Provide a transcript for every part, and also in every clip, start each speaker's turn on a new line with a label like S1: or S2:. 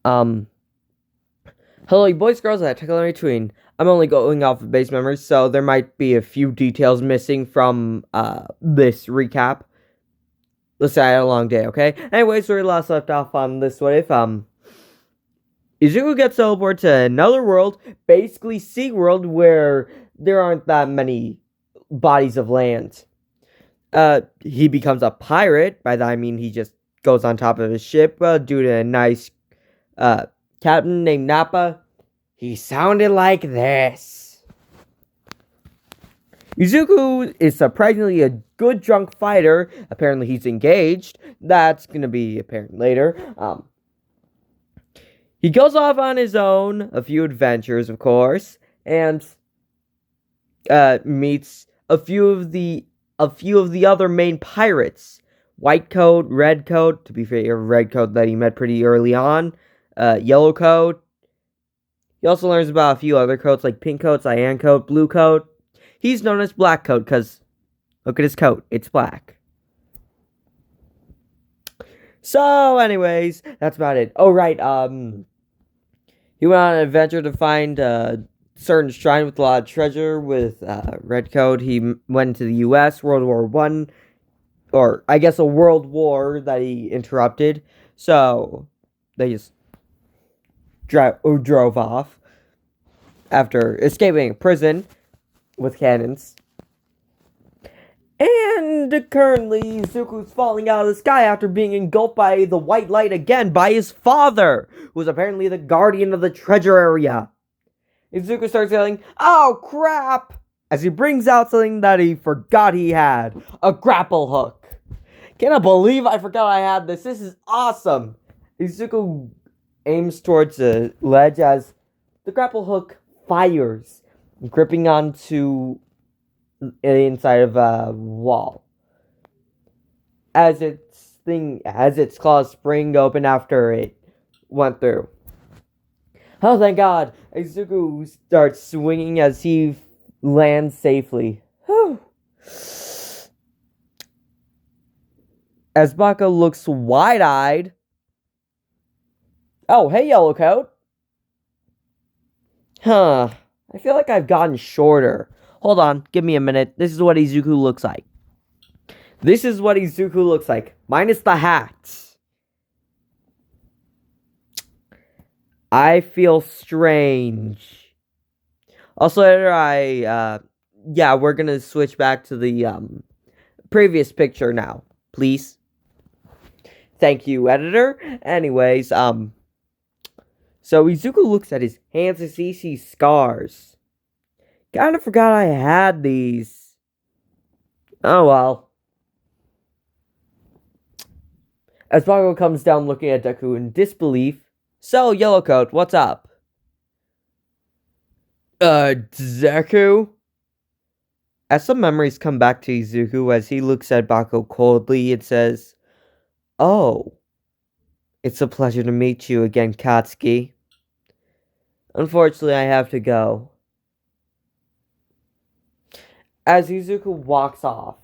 S1: Um, Hello, you boys, girls, that tickle in between. I'm only going off of base memories, so there might be a few details missing from this recap. Let's say I had a long day, okay? Anyways, we last left off on this. What if Izuku gets teleported to another world, basically Sea World, where there aren't that many bodies of land. He becomes a pirate. By that I mean he just goes on top of his ship due to a nice captain named Nappa. He sounded like this. Izuku is surprisingly a good drunk fighter. Apparently he's engaged. That's going to be apparent later. He goes off on his own, a few adventures, of course, and meets a few of the other main pirates. White coat, red coat, to be fair, red coat that he met pretty early on. Yellow coat. He also learns about a few other coats like pink coat, cyan coat, blue coat. He's known as black coat because look at his coat. It's black. So, anyways, that's about it. Oh, right. He went on an adventure to find a certain shrine with a lot of treasure with red coat. He went to the U.S., World War One, or I guess a world war that he interrupted. So, they just drove off after escaping prison with cannons. And currently, Izuku's falling out of the sky after being engulfed by the white light again by his father, who is apparently the guardian of the treasure area. Izuku starts yelling, "Oh crap!" as he brings out something that he forgot he had, a grapple hook. Cannot believe I forgot I had this. This is awesome. Izuku aims towards the ledge as the grapple hook fires, gripping onto the inside of a wall. As its claws spring open after it went through. Oh, thank God! Izuku starts swinging as he lands safely. Whew. As Baka looks wide-eyed. Oh, hey, Yellow Coat. Huh. I feel like I've gotten shorter. Hold on, give me a minute. This is what Izuku looks like. This is what Izuku looks like. Minus the hat. I feel strange. Also, yeah, we're gonna switch back to the, previous picture now. Please. Thank you, editor. Anyways, so Izuku looks at his hands and sees scars. Kinda forgot I had these. Oh well. As Bago comes down looking at Deku in disbelief. So, Yellowcoat, what's up? Deku? As some memories come back to Izuku as he looks at Bako coldly, it says, "Oh, it's a pleasure to meet you again, Katsuki. Unfortunately, I have to go." As Izuku walks off,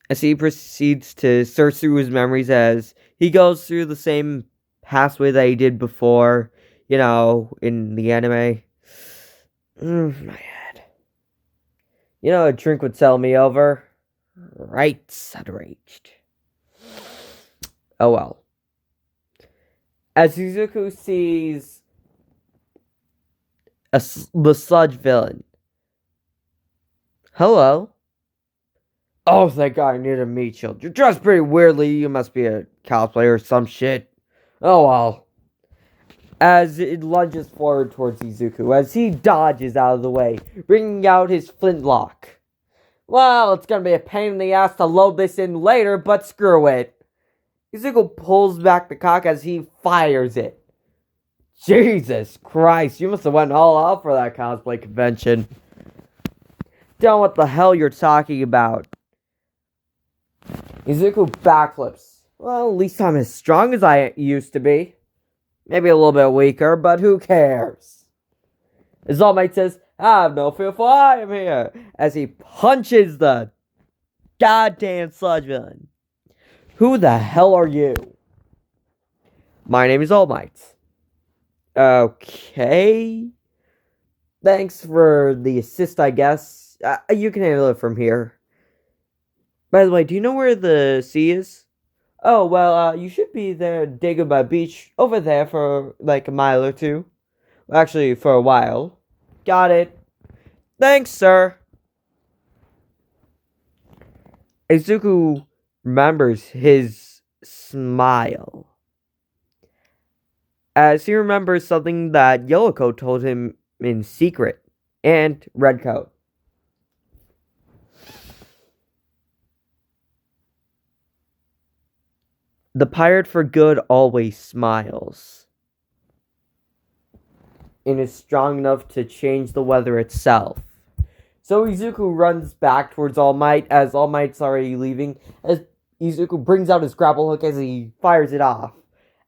S1: as he proceeds to search through his memories as he goes through the same pathway that he did before, in the anime. My head. A drink would sell me over. Right, outraged. Oh well. As Izuku sees the sludge villain. Hello. Oh, thank God, I need to meet you. You're dressed pretty weirdly. You must be a cosplayer or some shit. Oh well. As it lunges forward towards Izuku, as he dodges out of the way, bringing out his flintlock. Well, it's gonna be a pain in the ass to load this in later, but screw it. Izuku pulls back the cock as he fires it. Jesus Christ, you must have went all out for that cosplay convention. Don't know what the hell you're talking about. Izuku backflips. Well, at least I'm as strong as I used to be. Maybe a little bit weaker, but who cares? His All Might says, "I have no fear, for I am here," as he punches the goddamn sludge villain. Who the hell are you? My name is All Might. Okay. Thanks for the assist, I guess. You can handle it from here. By the way, do you know where the sea is? Oh, well, you should be there at Dagobah Beach over there for like a mile or two. Actually, for a while. Got it. Thanks, sir. Izuku remembers his smile, as he remembers something that Yellowcoat told him in secret, and Redcoat. The pirate for good always smiles, and is strong enough to change the weather itself. So Izuku runs back towards All Might as All Might's already leaving, as Izuku brings out his grapple hook as he fires it off,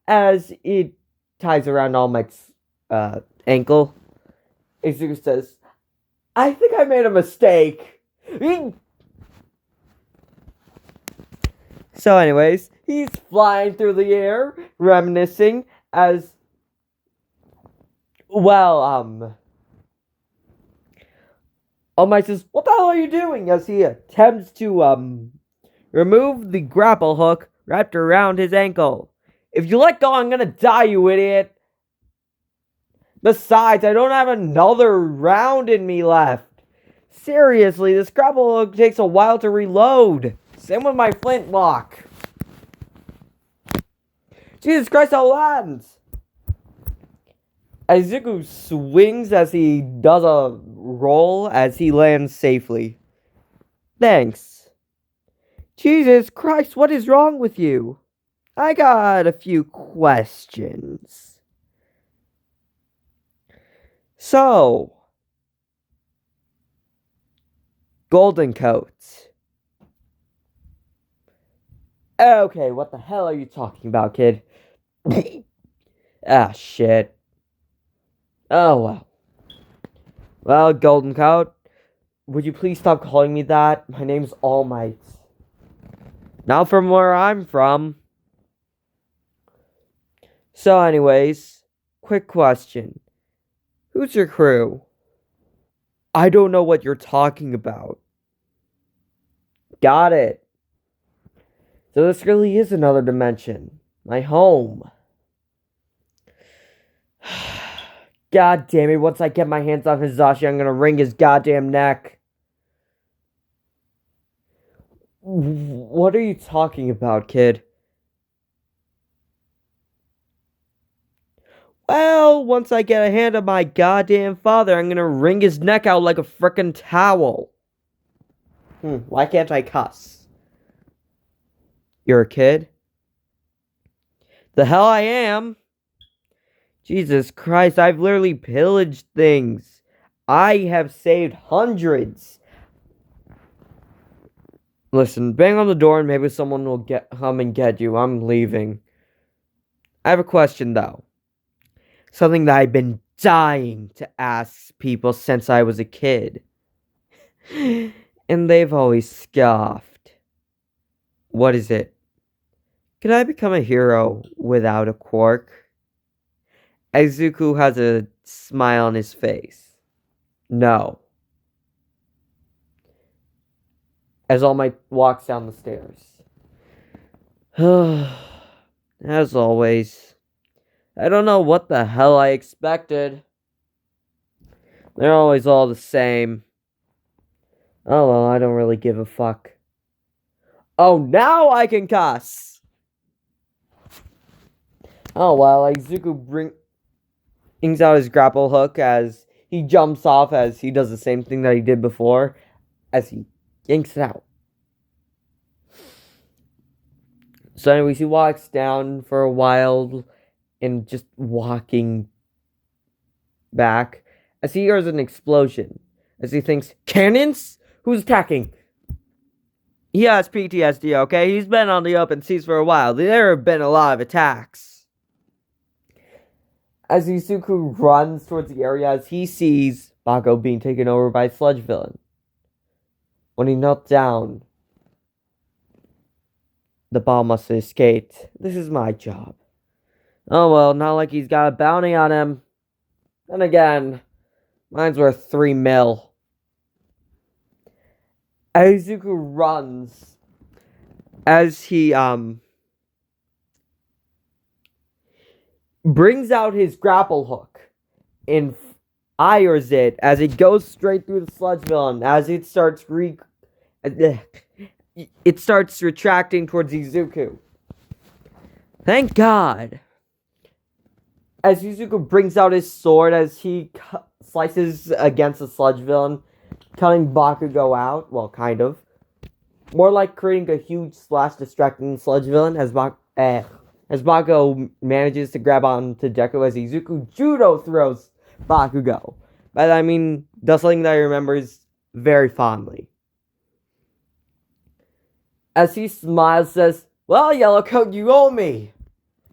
S1: as it ties around All Might's ankle. Izuku says, I think I made a mistake. So anyways, he's flying through the air, reminiscing as, well, All Might says, what the hell are you doing? As he attempts to, remove the grapple hook wrapped around his ankle. If you let go, I'm gonna die, you idiot. Besides, I don't have another round in me left. Seriously, this grapple hook takes a while to reload. Same with my flintlock. Jesus Christ, how lands! Izuku swings as he does a roll as he lands safely. Thanks. Jesus Christ, what is wrong with you? I got a few questions. So, Golden Coats. Okay, what the hell are you talking about, kid? Ah, shit. Oh, well. Well, Golden Coat, would you please stop calling me that? My name's All Might. Not from where I'm from. So, anyways, quick question. Who's your crew? I don't know what you're talking about. Got it. So this really is another dimension. My home. God damn it, once I get my hands on Hizashi, I'm gonna wring his goddamn neck. What are you talking about, kid? Well, once I get a hand on my goddamn father, I'm gonna wring his neck out like a frickin' towel. Why can't I cuss? You're a kid? The hell I am. Jesus Christ, I've literally pillaged things. I have saved hundreds. Listen, bang on the door and maybe someone will come and get you. I'm leaving. I have a question, though. Something that I've been dying to ask people since I was a kid. And they've always scoffed. What is it? Can I become a hero without a quirk? Izuku has a smile on his face. No. As All Might walks down the stairs. As always, I don't know what the hell I expected. They're always all the same. Oh well, I don't really give a fuck. Oh, now I can cuss! Oh well, Izuku brings out his grapple hook as he jumps off as he does the same thing that he did before, as he yanks it out. So anyways, he walks down for a while and just walking back as he hears an explosion. As he thinks, cannons? Who's attacking? He has PTSD, okay? He's been on the open seas for a while. There have been a lot of attacks. As Izuku runs towards the area, as he sees Bago being taken over by a sludge villain. When he knelt down, the ball must have escaped. This is my job. Oh well, not like he's got a bounty on him. Then again, mine's worth 3 mil. Izuku runs as he brings out his grapple hook and fires it as it goes straight through the sludge villain as it starts retracting towards Izuku. Thank God. As Izuku brings out his sword as he slices against the sludge villain, cutting Bakugo out. Well, kind of. More like creating a huge slash distracting the sludge villain as Bakugo manages to grab onto Deku as Izuku judo throws Bakugo. But I mean, that's something that he remembers very fondly. As he smiles, says, "Well, Yellowcoat, you owe me."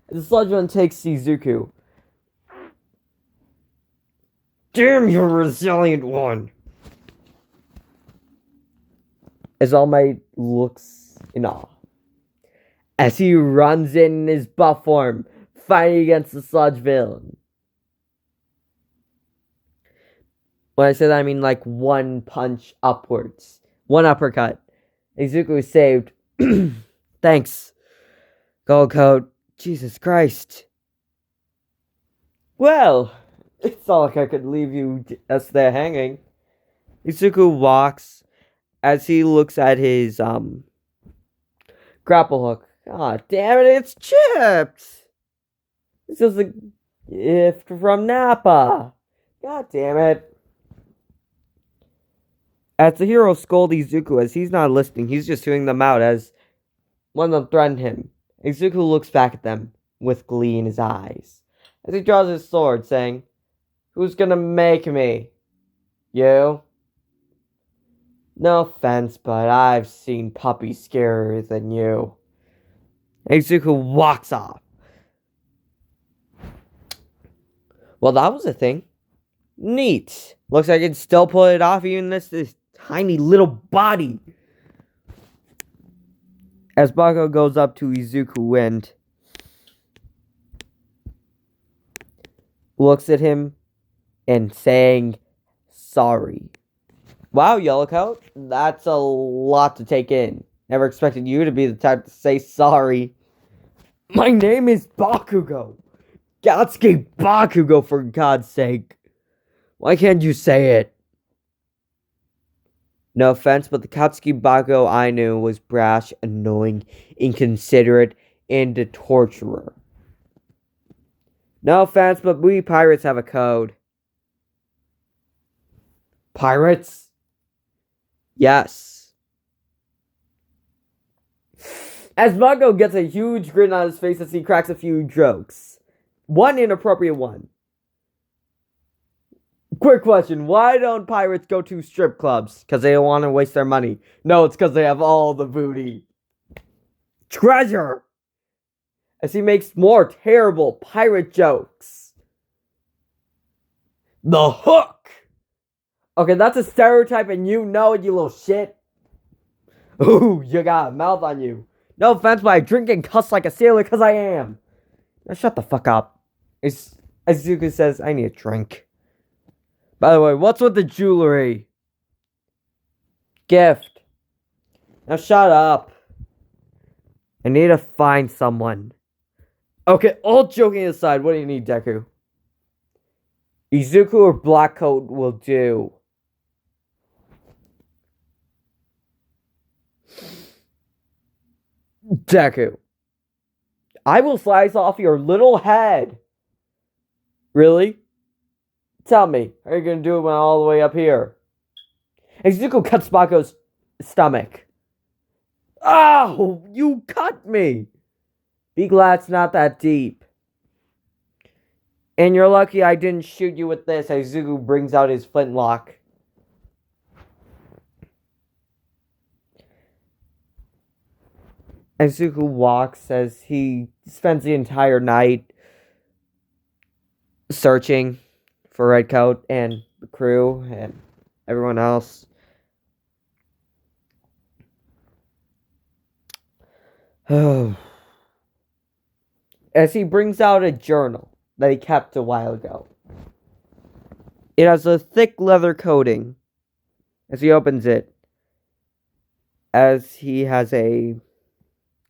S1: The sludge villain takes Izuku. Damn, you resilient one. As All Might looks in awe. As he runs in his buff form, fighting against the sludge villain. When I say that, I mean like one punch upwards. One uppercut. Izuku is saved. Thanks, Gold Coat. Jesus Christ. Well, it's not like I could leave you just there hanging. Izuku walks as he looks at his grapple hook. God damn it, it's chipped! This is a gift from Nappa. God damn it. As the hero scolds Izuku as he's not listening, he's just hearing them out as one of them threaten him. Izuku looks back at them with glee in his eyes as he draws his sword, saying, "Who's gonna make me? You? No offense, but I've seen puppies scarier than you." Izuku walks off. Well, that was a thing. Neat. Looks like I can still pull it off even this tiny little body. As Bakugo goes up to Izuku and looks at him and saying, "Sorry." Wow, Yellowcoat, that's a lot to take in. Never expected you to be the type to say sorry. My name is Bakugo. Gatsuki Bakugo, for God's sake. Why can't you say it? No offense, but the Katsuki Bakugo I knew was brash, annoying, inconsiderate, and a torturer. No offense, but we pirates have a code. Pirates? Yes. As Bakugo gets a huge grin on his face as he cracks a few jokes. One inappropriate one. Quick question, why don't pirates go to strip clubs? Because they don't want to waste their money. No, it's because they have all the booty. Treasure! As he makes more terrible pirate jokes. The hook! Okay, that's a stereotype and you know it, you little shit. Ooh, you got a mouth on you. No offense, but I drink and cuss like a sailor because I am. Now shut the fuck up. As Izuku says, I need a drink. By the way, what's with the jewelry? Gift. Now shut up. I need to find someone. Okay, all joking aside, what do you need, Deku? Izuku or Blackcoat will do. Deku. I will slice off your little head. Really? Tell me, how are you going to do it when I'm all the way up here? Izuku cuts Bakugo's stomach. Oh, you cut me. Be glad it's not that deep. And you're lucky I didn't shoot you with this. Izuku brings out his flintlock. Izuku walks as he spends the entire night searching for Redcoat and the crew and everyone else. as he brings out a journal that he kept a while ago. It has a thick leather coating. As he opens it, as he has a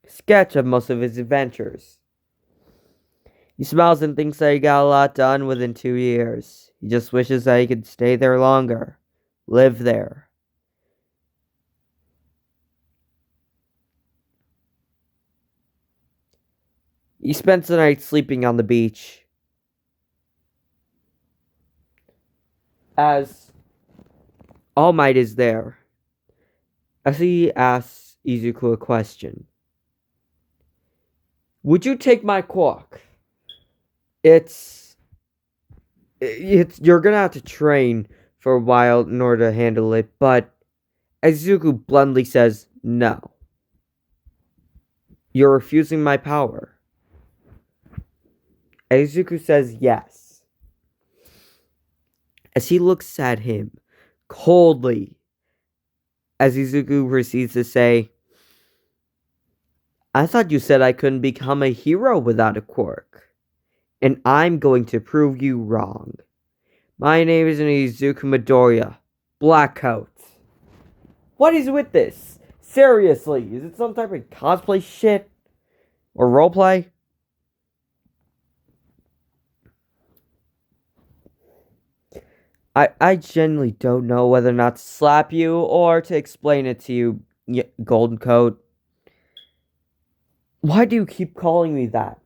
S1: sketch of most of his adventures. He smiles and thinks that he got a lot done within 2 years. He just wishes that he could stay there longer, live there. He spends the night sleeping on the beach. As All Might is there, as he asks Izuku a question. Would you take my cork? It's you're gonna have to train for a while in order to handle it, but Izuku bluntly says no. You're refusing my power. Izuku says yes. As he looks at him coldly, as Izuku proceeds to say, I thought you said I couldn't become a hero without a quirk, and I'm going to prove you wrong. My name is Izuku Midoriya, Blackcoat. What is with this? Seriously, is it some type of cosplay shit? Or roleplay? I genuinely don't know whether or not to slap you or to explain it to you, Golden Coat. Why do you keep calling me that?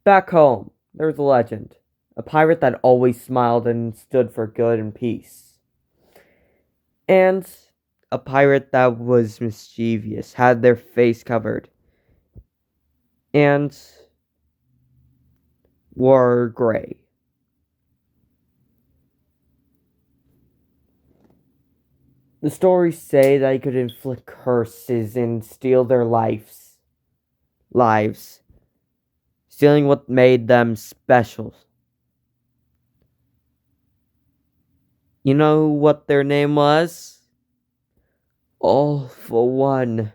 S1: Back home, there was a legend. A pirate that always smiled and stood for good and peace. And a pirate that was mischievous, had their face covered, and wore gray. The stories say that he could inflict curses and steal their lives, stealing what made them special. You know what their name was? All for one.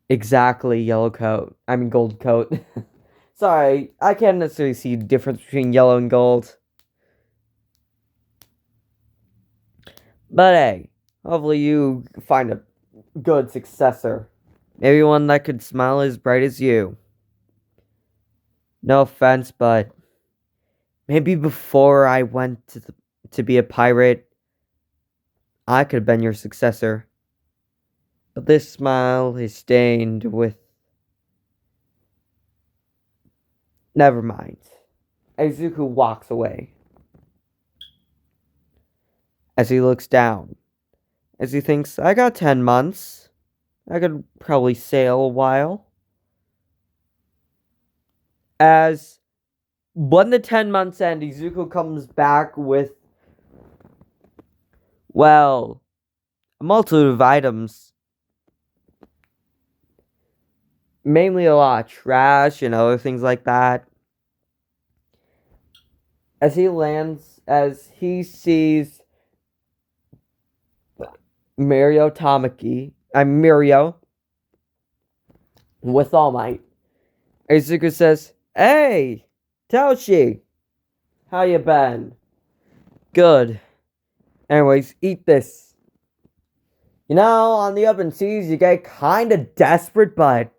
S1: Exactly, Gold Coat. Sorry, I can't necessarily see the difference between yellow and gold. But hey, hopefully you find a good successor. Maybe one that could smile as bright as you. No offense, but maybe before I went to be a pirate, I could have been your successor. But this smile is stained with... Never mind. Izuku walks away. As he looks down. As he thinks, I got 10 months. I could probably sail a while. As when the 10 months end, Izuku comes back with, well, a multitude of items. Mainly a lot of trash and other things like that. As he lands, as he sees Mirio with All Might, Izuku says, Hey, Taoshi, how you been? Good. Anyways, eat this. You know, on the open seas, you get kind of desperate, but...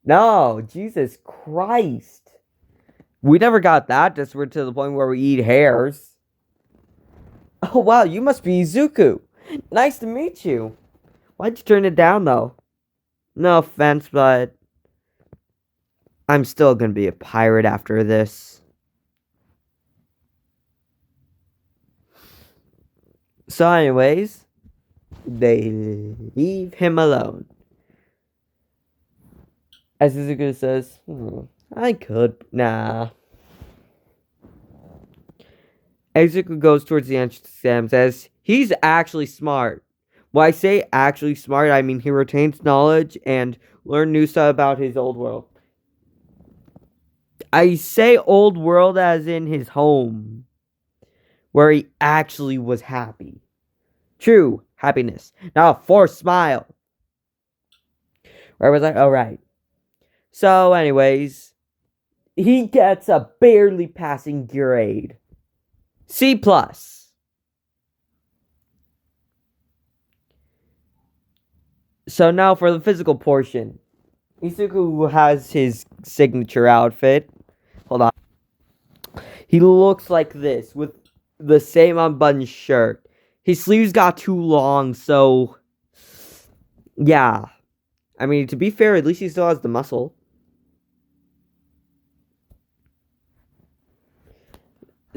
S1: No, Jesus Christ. We never got that desperate to the point where we eat hairs. Oh, wow, you must be Izuku. Nice to meet you. Why'd you turn it down, though? No offense, but... I'm still gonna be a pirate after this. So anyways, they leave him alone. As Izuku says, I could. Nah. Izuku goes towards the entrance exam, says he's actually smart. When I say actually smart, I mean he retains knowledge and learn new stuff about his old world. I say old world as in his home, where he actually was happy. True happiness, not a forced smile. Where was I? Oh, right. So, anyways, he gets a barely passing grade. C+. So now for the physical portion. Izuku has his signature outfit. Hold on. He looks like this with the same unbuttoned shirt. His sleeves got too long, so yeah. I mean, to be fair, at least he still has the muscle.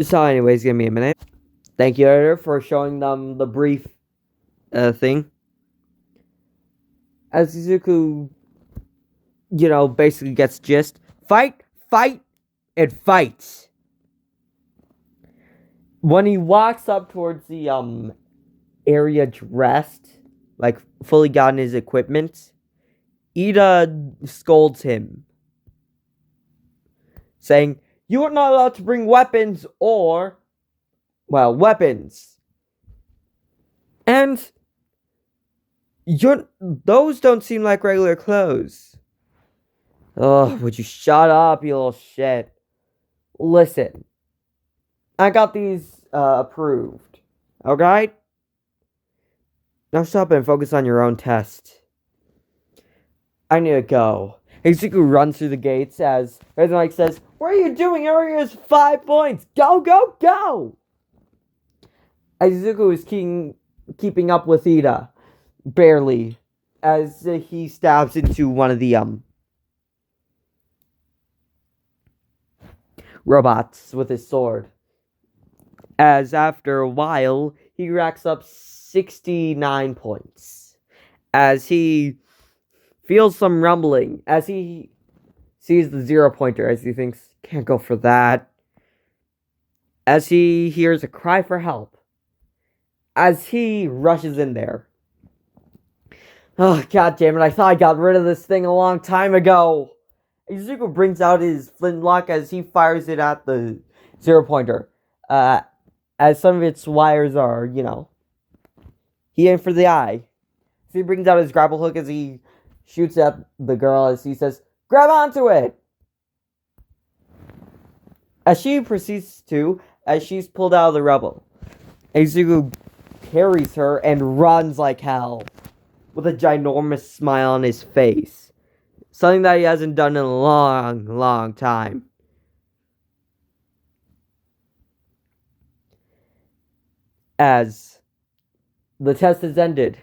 S1: So anyways, give me a minute. Thank you, editor, for showing them the brief thing. As Izuku, basically gets gist. Fight, and fights. When he walks up towards the area dressed, like fully gotten his equipment, Ida scolds him, saying, "You are not allowed to bring weapons weapons. And those don't seem like regular clothes." Ugh, would you shut up, you little shit? Listen, I got these approved. Alright? Now shut up and focus on your own test. I need to go. Izuku runs through the gates as Mike says, "What are you doing? Area is 5 points. Go, go, go!" Izuku is keeping up with Ida. Barely. As he stabs into one of the robots with his sword. As after a while, he racks up 69 points. As he feels some rumbling, as he sees the 0-pointer, as he thinks, can't go for that. As he hears a cry for help. As he rushes in there. Oh, god damn it, I thought I got rid of this thing a long time ago. Izuku brings out his flintlock as he fires it at the 0-pointer. As some of its wires are, he aimed for the eye. So he brings out his grapple hook as he shoots at the girl as he says, "Grab onto it!" As she proceeds to, as she's pulled out of the rubble, Izuku carries her and runs like hell, with a ginormous smile on his face. Something that he hasn't done in a long, long time. As the test has ended.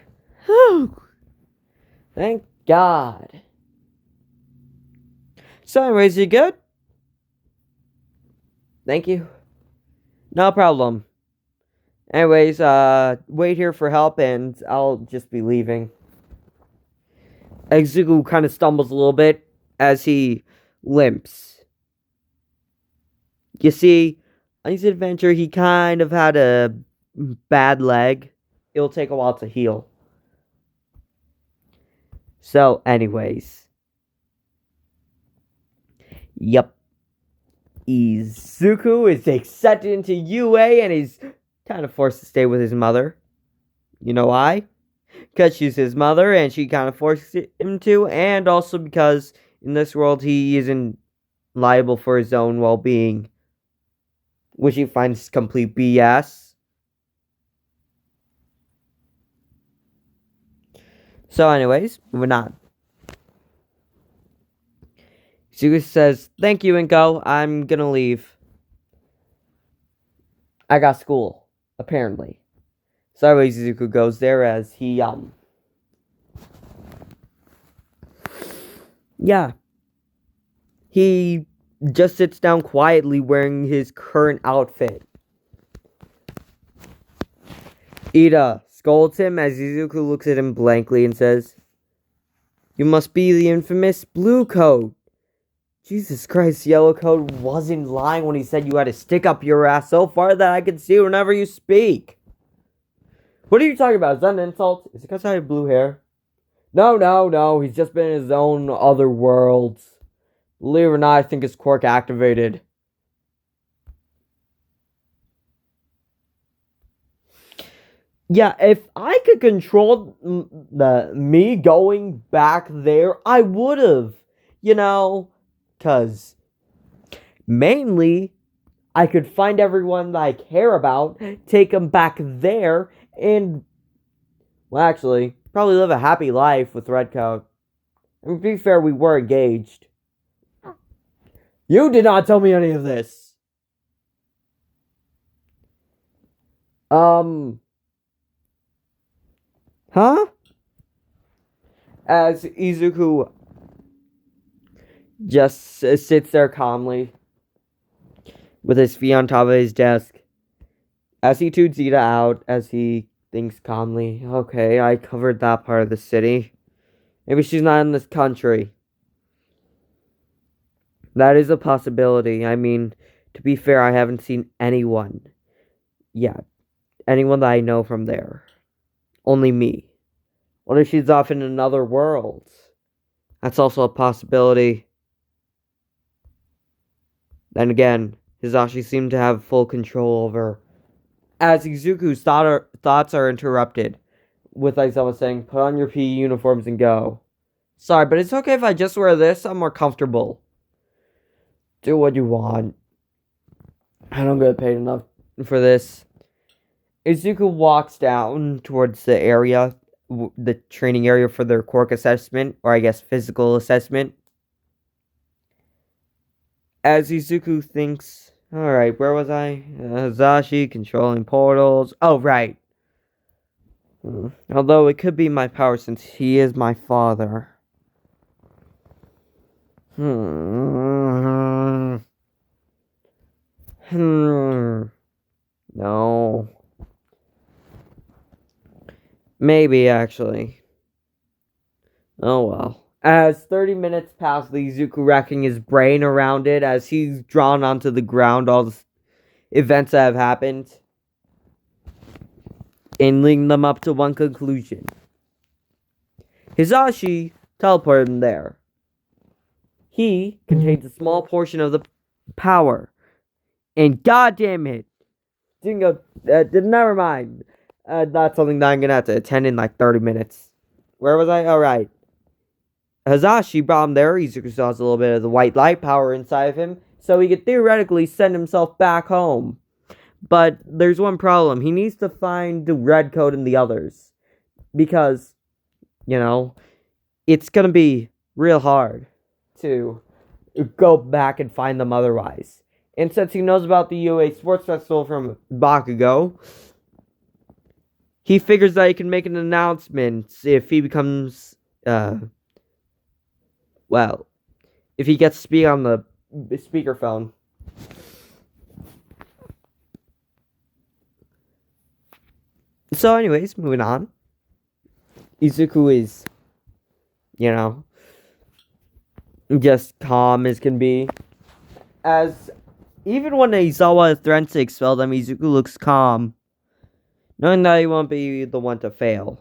S1: Thank God. So anyways, you good? Thank you. No problem. Anyways, wait here for help and I'll just be leaving. Izuku kind of stumbles a little bit as he limps. You see, on his adventure, he kind of had a bad leg. It'll take a while to heal. So, anyways. Yup. Izuku is accepted into UA and he's kind of forced to stay with his mother. You know why? Because she's his mother and she kind of forced him to, and also because in this world he isn't liable for his own well-being, which he finds complete BS. So anyways, moving on. Izuku says, "Thank you, Inko. I'm gonna leave. I got school, apparently." So anyways, Izuku goes there as he, yeah. He just sits down quietly wearing his current outfit. Ida scolds him as Izuku looks at him blankly and says, "You must be the infamous Blue Coat." Jesus Christ, Yellow Coat wasn't lying when he said you had to stick up your ass so far that I can see whenever you speak. What are you talking about? Is that an insult? Is it because I have blue hair? No. He's just been in his own other worlds. Believe it or not, I think his quirk activated. Yeah, if I could control me going back there, I would have. You know, because mainly I could find everyone that I care about, take them back there, and, well, actually, probably live a happy life with Redcoat. I mean, to be fair, we were engaged. You did not tell me any of this. Um, huh? As Izuku just sits there calmly with his feet on top of his desk. As he toots Ida out, as he thinks calmly, okay, I covered that part of the city. Maybe she's not in this country. That is a possibility. I mean, to be fair, I haven't seen anyone yet. Anyone that I know from there. Only me. What if she's off in another world? That's also a possibility. Then again, Hizashi seemed to have full control over. As Izuku's thoughts are interrupted, with Aizawa saying, put on your PE uniforms and go. Sorry, but it's okay if I just wear this. I'm more comfortable. Do what you want. I don't get paid enough for this. Izuku walks down towards the area, the training area for their quirk assessment, or I guess physical assessment. As Izuku thinks, alright, where was I? Hazashi controlling portals. Oh, right. Although it could be my power since he is my father. No. Maybe, actually. Oh well. As 30 minutes pass, Izuku racking his brain around it as he's drawn onto the ground all the events that have happened and linking them up to one conclusion. Hizashi teleported him there. He contains a small portion of the power. And goddamn it, didn't go. Never mind. That's something that I'm gonna have to attend in like 30 minutes. Where was I? All right. Hazashi brought him there. Izuku still has a little bit of the white light power inside of him, so he could theoretically send himself back home. But there's one problem. He needs to find the red coat and the others. Because, it's gonna be real hard to go back and find them otherwise. And since he knows about the UA Sports Festival from Bakugo, he figures that he can make an announcement if he becomes, if he gets to speak on the speakerphone. So anyways, moving on. Izuku is, just calm as can be. As even when Aizawa threatens to expel them, Izuku looks calm, knowing that he won't be the one to fail.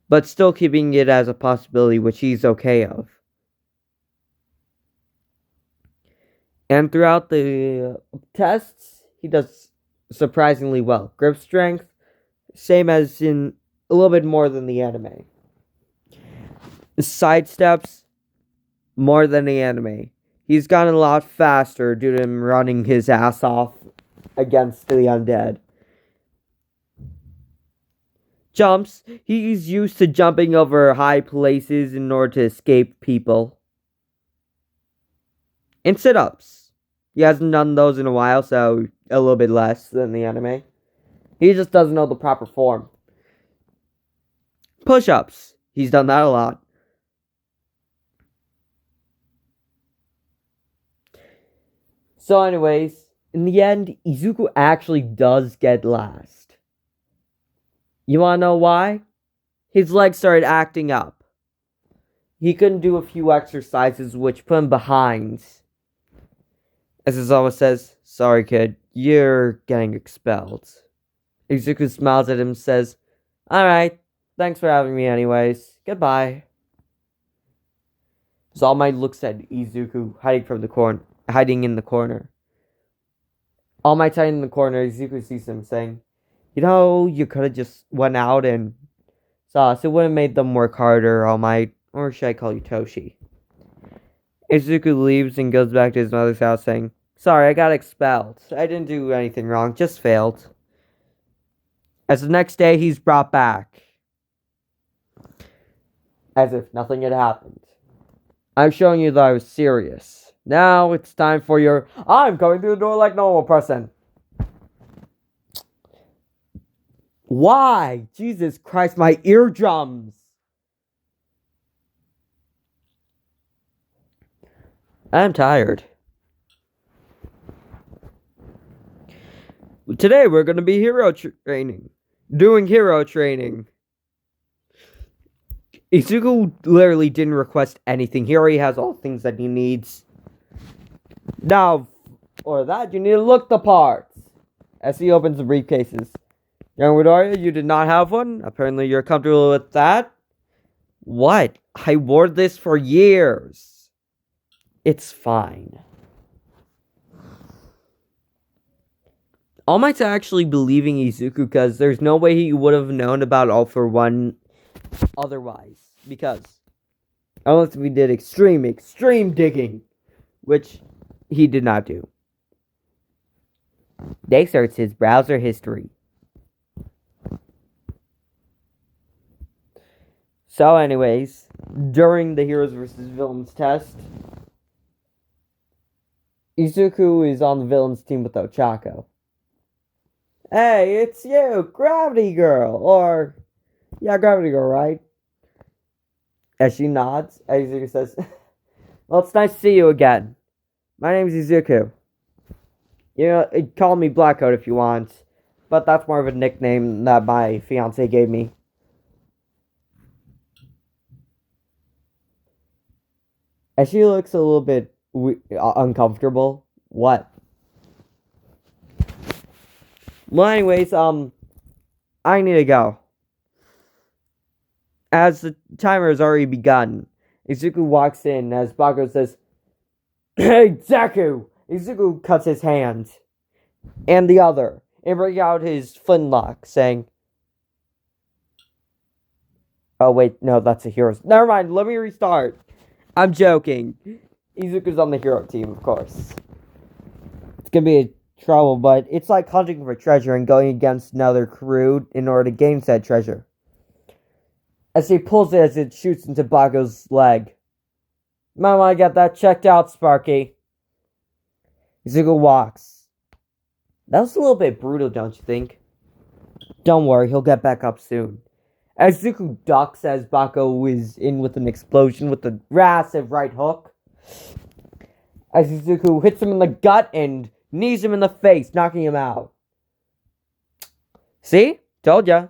S1: But still keeping it as a possibility, which he's okay of. And throughout the tests, he does surprisingly well. Grip strength, same as in a little bit more than the anime. Sidesteps, more than the anime. He's gotten a lot faster due to him running his ass off against the undead. Jumps, he's used to jumping over high places in order to escape people. And sit-ups. He hasn't done those in a while, so a little bit less than the anime. He just doesn't know the proper form. Push-ups. He's done that a lot. So anyways, in the end, Izuku actually does get last. You wanna know why? His legs started acting up. He couldn't do a few exercises which put him behind. As Izawa says, sorry kid, you're getting expelled. Izuku smiles at him and says, alright, thanks for having me anyways. Goodbye. So All Might looks at Izuku hiding in the corner. All Might's hiding in the corner. Izuku sees him saying, you could have just went out and saw us. It would have made them work harder, All Might. Or should I call you Toshi? Izuku leaves and goes back to his mother's house saying, "Sorry, I got expelled. I didn't do anything wrong, just failed." As the next day, he's brought back. As if nothing had happened. "I'm showing you that I was serious. Now it's time for your... I'm coming through the door like normal person." Why? Jesus Christ, my eardrums. I'm tired. Today we're going to be doing hero training. Izuku literally didn't request anything. He already has all things that he needs. Now, for that, you need to look the parts. As he opens the briefcases. Young Midoriya, you did not have one? Apparently you're comfortable with that? What? I wore this for years. It's fine. All Might's actually believing Izuku because there's no way he would have known about All For One otherwise. Because, unless we did extreme digging, which he did not do. They searched his browser history. So anyways, during the Heroes vs. Villains test, Izuku is on the villains team with Ochako. "Hey, it's you, Gravity Girl," or, yeah, Gravity Girl, right? As she nods, Izuku says, "Well, it's nice to see you again. My name's Izuku. You know, call me Blackcoat if you want, but that's more of a nickname that my fiance gave me." As she looks a little bit uncomfortable. What? Well, anyways, I need to go. As the timer has already begun, Izuku walks in as Bakugo says, "Hey, Deku!" Izuku cuts his hand and the other and brings out his flintlock, saying, "Oh, wait, no, that's a hero's. Never mind, let me restart. I'm joking." Izuku's on the hero team, of course. It's gonna be a trouble, but it's like hunting for treasure and going against another crew in order to gain said treasure. As he pulls it as it shoots into Bakugo's leg. "Might want to get that checked out, Sparky." Izuku walks. That was a little bit brutal, don't you think? Don't worry, he'll get back up soon. As Izuku ducks as Bakugo is in with an explosion with a massive right hook. As Izuku hits him in the gut and knees him in the face, knocking him out. See? Told ya.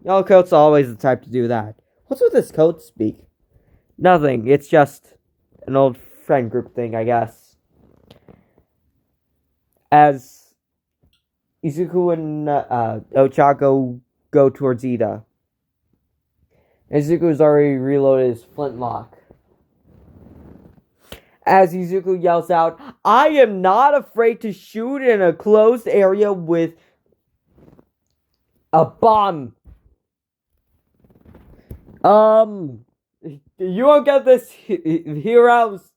S1: Yellow Coat's always the type to do that. What's with this coat speak? Nothing, it's just an old friend group thing, I guess. As Izuku and Ochako go towards Ida. Izuku's already reloaded his flintlock. As Izuku yells out, "I am not afraid to shoot in a closed area with a bomb." You won't get this, heroes.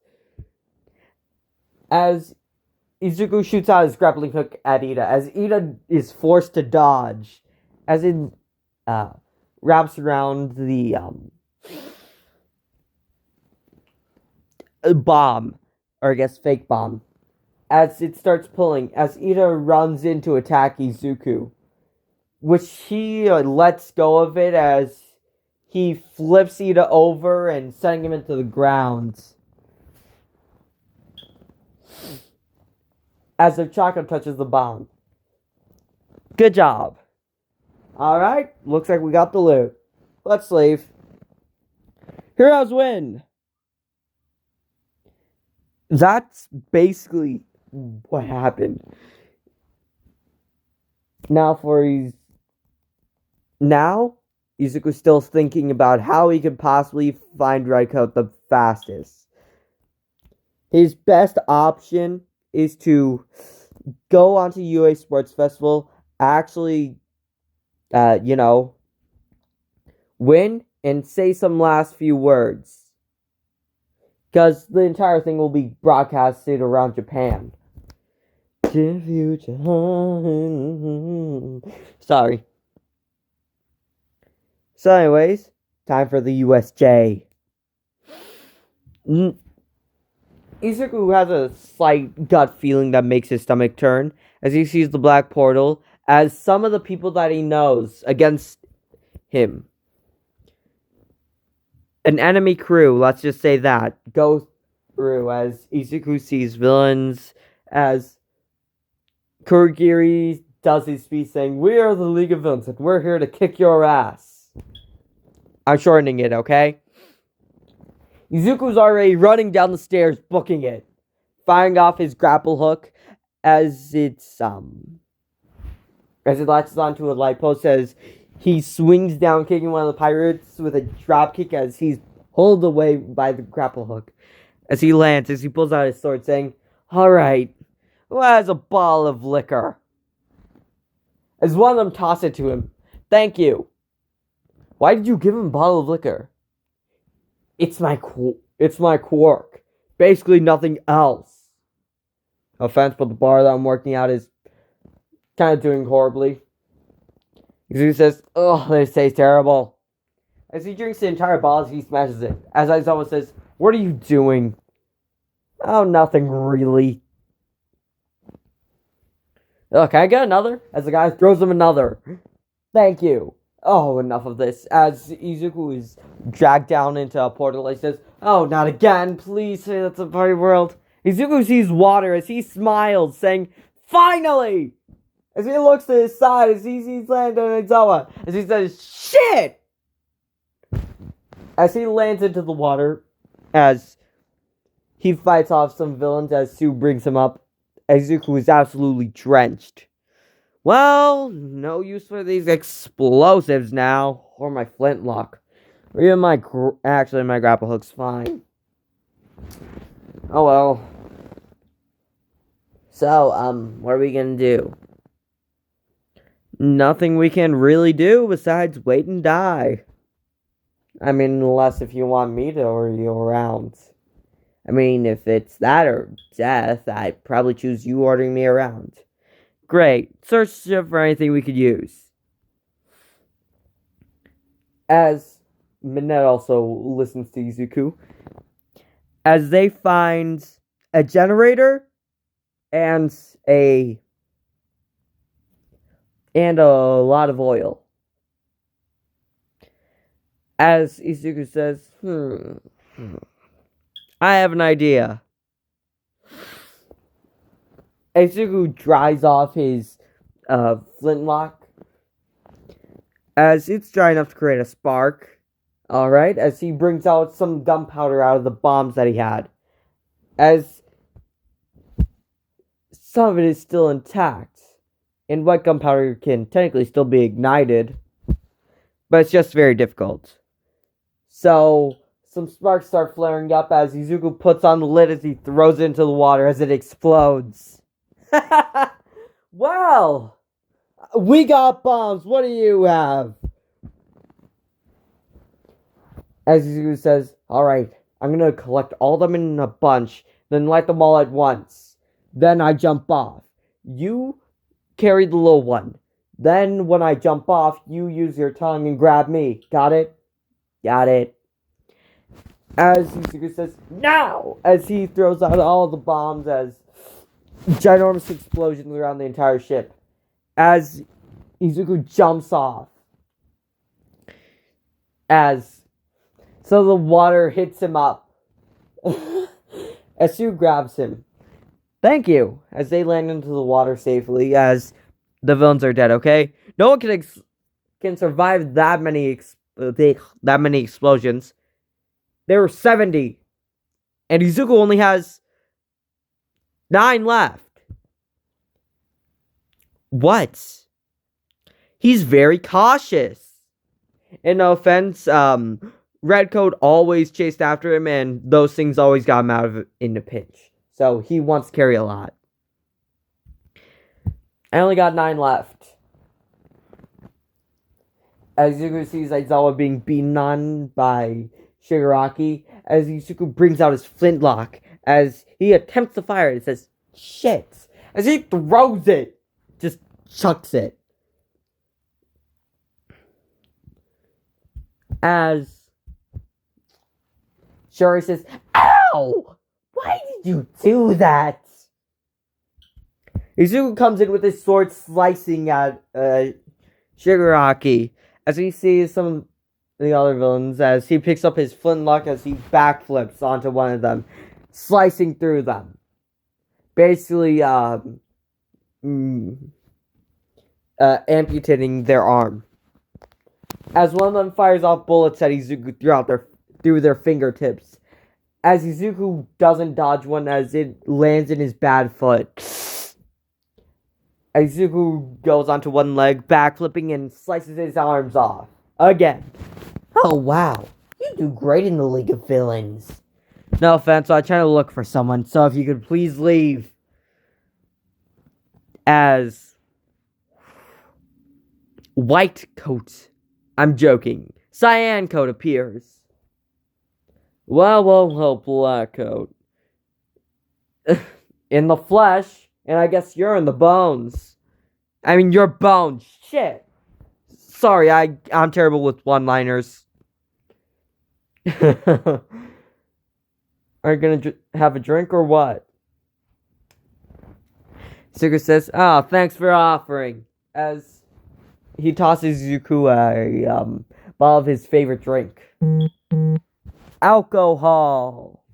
S1: As Izuku shoots out his grappling hook at Ida, as Ida is forced to dodge, as it wraps around the bomb, or I guess fake bomb, as it starts pulling, as Ida runs in to attack Izuku, which he lets go of it as he flips Ida over and sending him into the ground. As Ochako touches the bomb. Good job. Alright, looks like we got the loot. Let's leave. Heroes win! That's basically what happened. Now, Izuku's still thinking about how he could possibly find Red Coat the fastest. His best option is to go onto UA Sports Festival, actually, win, and say some last few words. Because the entire thing will be broadcasted around Japan. Sorry. So anyways, time for the USJ. Izuku has a slight gut feeling that makes his stomach turn as he sees the black portal as some of the people that he knows against him. An enemy crew, let's just say that, go through as Izuku sees villains, as Kurogiri does his speech saying, "We are the League of Villains and we're here to kick your ass." I'm shortening it, okay? Izuku's already running down the stairs, booking it, firing off his grapple hook as it latches onto a light post as he swings down, kicking one of the pirates with a drop kick as he's pulled away by the grapple hook. As he lands, as he pulls out his sword, saying, "Alright, who has a bottle of liquor?" As one of them toss it to him. "Thank you." "Why did you give him a bottle of liquor?" It's my quirk. Basically nothing else. No offense, but the bar that I'm working at is kind of doing horribly. He says, "Ugh, this tastes terrible." As he drinks the entire bottle, he smashes it. As Aizawa says, "What are you doing?" "Oh, nothing really." "Oh, can I get another?" As the guy throws him another. "Thank you." Oh, enough of this. As Izuku is dragged down into a portal, he says, "Oh, not again. Please say that's a party world." Izuku sees water as he smiles, saying, "Finally!" As he looks to his side, as he sees Lando and Aizawa, as he says, "Shit!" As he lands into the water, as he fights off some villains, as Sue brings him up, Izuku is absolutely drenched. Well, no use for these explosives now, or my flintlock, or even my grapple hook's fine. Oh well. So, what are we gonna do? Nothing we can really do besides wait and die. I mean, unless if you want me to order you around. I mean, if it's that or death, I'd probably choose you ordering me around. Great. Search for anything we could use. As Minette also listens to Izuku, as they find a generator and a lot of oil. As Izuku says, I have an idea. Izuku dries off his flintlock as it's dry enough to create a spark. Alright, as he brings out some gunpowder out of the bombs that he had. As some of it is still intact. And white gunpowder can technically still be ignited. But it's just very difficult. So, some sparks start flaring up as Izuku puts on the lid as he throws it into the water as it explodes. Well, we got bombs. What do you have? As Izuku says, "Alright, I'm gonna collect all of them in a bunch, then light them all at once. Then I jump off. You carry the little one. Then when I jump off, you use your tongue and grab me. Got it?" "Got it." As Izuku says, "Now!" As he throws out all the bombs as ginormous explosions around the entire ship. As Izuku jumps off. So the water hits him up. As Sue grabs him. "Thank you." As they land into the water safely, as the villains are dead, okay? No one can survive that many explosions. There were 70. And Izuku only has 9 left. What? He's very cautious. And no offense, Redcoat always chased after him, and those things always got him out of it in a pinch. So he wants to carry a lot. I only got 9 left. As Izuku sees Aizawa being beaten on by Shigaraki, as Izuku brings out his flintlock, as he attempts to fire it, it says, shit. As he throws it, just chucks it. As Shigaraki says, ow! Why did you do that? Izuku comes in with his sword slicing at Shigaraki. As he sees some of the other villains, as he picks up his flintlock as he backflips onto one of them, slicing through them. Basically, amputating their arm. As one of them fires off bullets at Izuku through their fingertips. As Izuku doesn't dodge one as it lands in his bad foot. Izuku goes onto one leg, backflipping, and slices his arms off. Again. Oh, wow. You do great in the League of Villains. No offense, I'm trying to look for someone, so if you could please leave. As White Coat. I'm joking. Cyan Coat appears. Well, Black Coat. In the flesh, and I guess you're in the bones. I mean, your bones. Shit. Sorry, I'm terrible with one-liners. Are you gonna have a drink or what? Izuku says, "Oh, thanks for offering." As he tosses Izuku a bottle of his favorite drink, alcohol.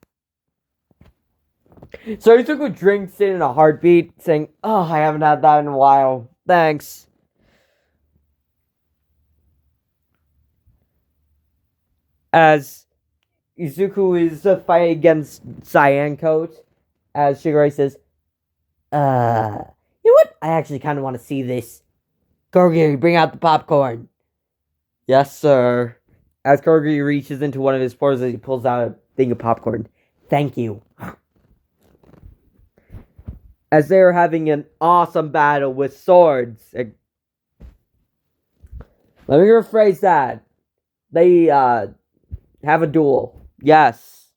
S1: So Izuku drinks it in a heartbeat, saying, "Oh, I haven't had that in a while. Thanks." As Izuku is fighting against Cyan Coat, as Shigaraki says, you know what? I actually kind of want to see this. Korogiri, bring out the popcorn. Yes, sir. As Korogiri reaches into one of his pores, he pulls out a thing of popcorn. Thank you. As they are having an awesome battle with swords. Let me rephrase that. They, have a duel. Yes.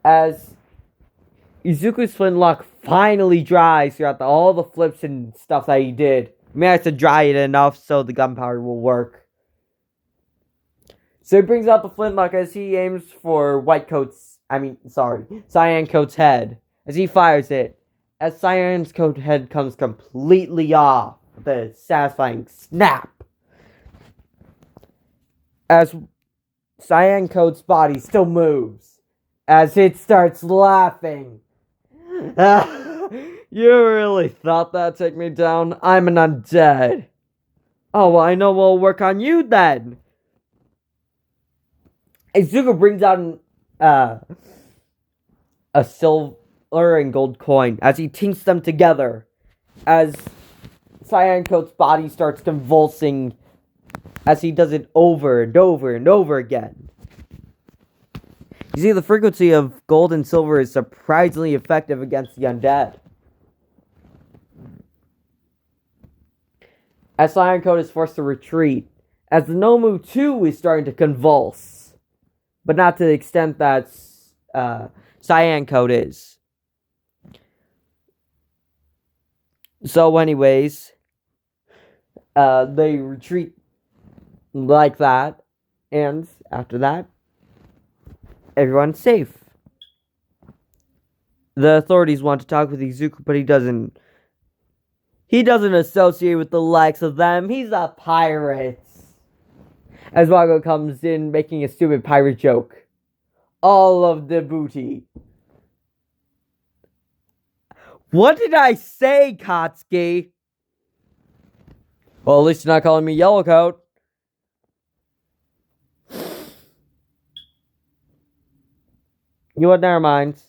S1: As Izuku's flintlock finally dries throughout all the flips and stuff that he did. He managed to dry it enough so the gunpowder will work. So he brings out the flintlock as he aims for Cyan Coat's head. As he fires it. As Cyan Coat's head comes completely off with a satisfying snap. As Cyan Coat's body still moves as it starts laughing. You really thought that'd take me down? I'm an undead. Oh, well, I know we'll work on you then. Izuku brings out a silver and gold coin as he tinks them together. As Cyan Coat's body starts convulsing as he does it over and over and over again. You see, the frequency of gold and silver is surprisingly effective against the undead. As Cyan Coat is forced to retreat, as the Nomu too is starting to convulse, but not to the extent that Cyan Coat is. So anyways, they retreat like that, and after that, everyone's safe. The authorities want to talk with Izuku, but he doesn't associate with the likes of them. He's a pirate. As Wago comes in making a stupid pirate joke. All of the booty. What did I say, Katsuki? Well, at least you're not calling me Yellow Coat. You know what, never mind.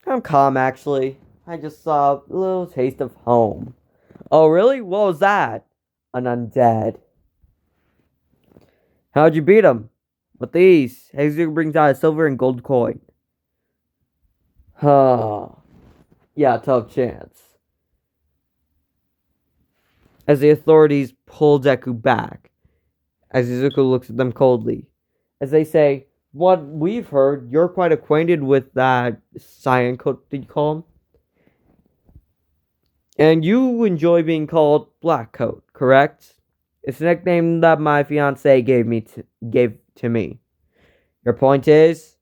S1: I'm calm, actually. I just saw a little taste of home. Oh, really? What was that? An undead. How'd you beat him? With these. Izuku brings out a silver and gold coin. Huh. Yeah, tough chance. As the authorities pull Deku back. As Izuku looks at them coldly. As they say, what we've heard, you're quite acquainted with that cyan coat that you call him. And you enjoy being called Black Coat, correct? It's a nickname that my fiance gave to me. Your point is?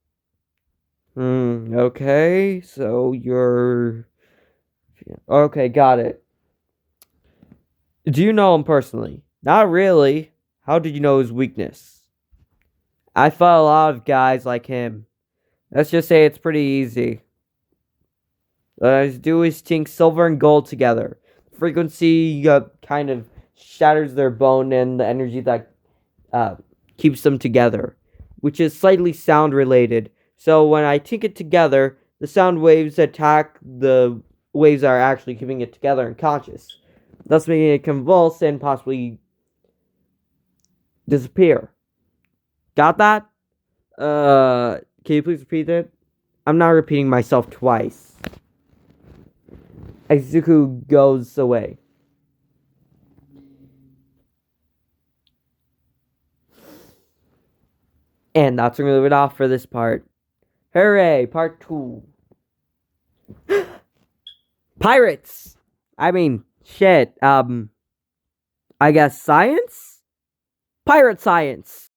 S1: Okay, so you're... Okay, got it. Do you know him personally? Not really. How did you know his weakness? I fought a lot of guys like him. Let's just say it's pretty easy. What I do is tink silver and gold together. Frequency kind of shatters their bone and the energy that keeps them together, which is slightly sound related. So when I tink it together, the sound waves attack the waves that are actually keeping it together and conscious, thus making it convulse and possibly disappear. Got that? Can you please repeat it? I'm not repeating myself twice. Izuku goes away. And that's going to leave it off for this part. Hooray, part 2. Pirates! I mean, shit, I guess science? Pirate science!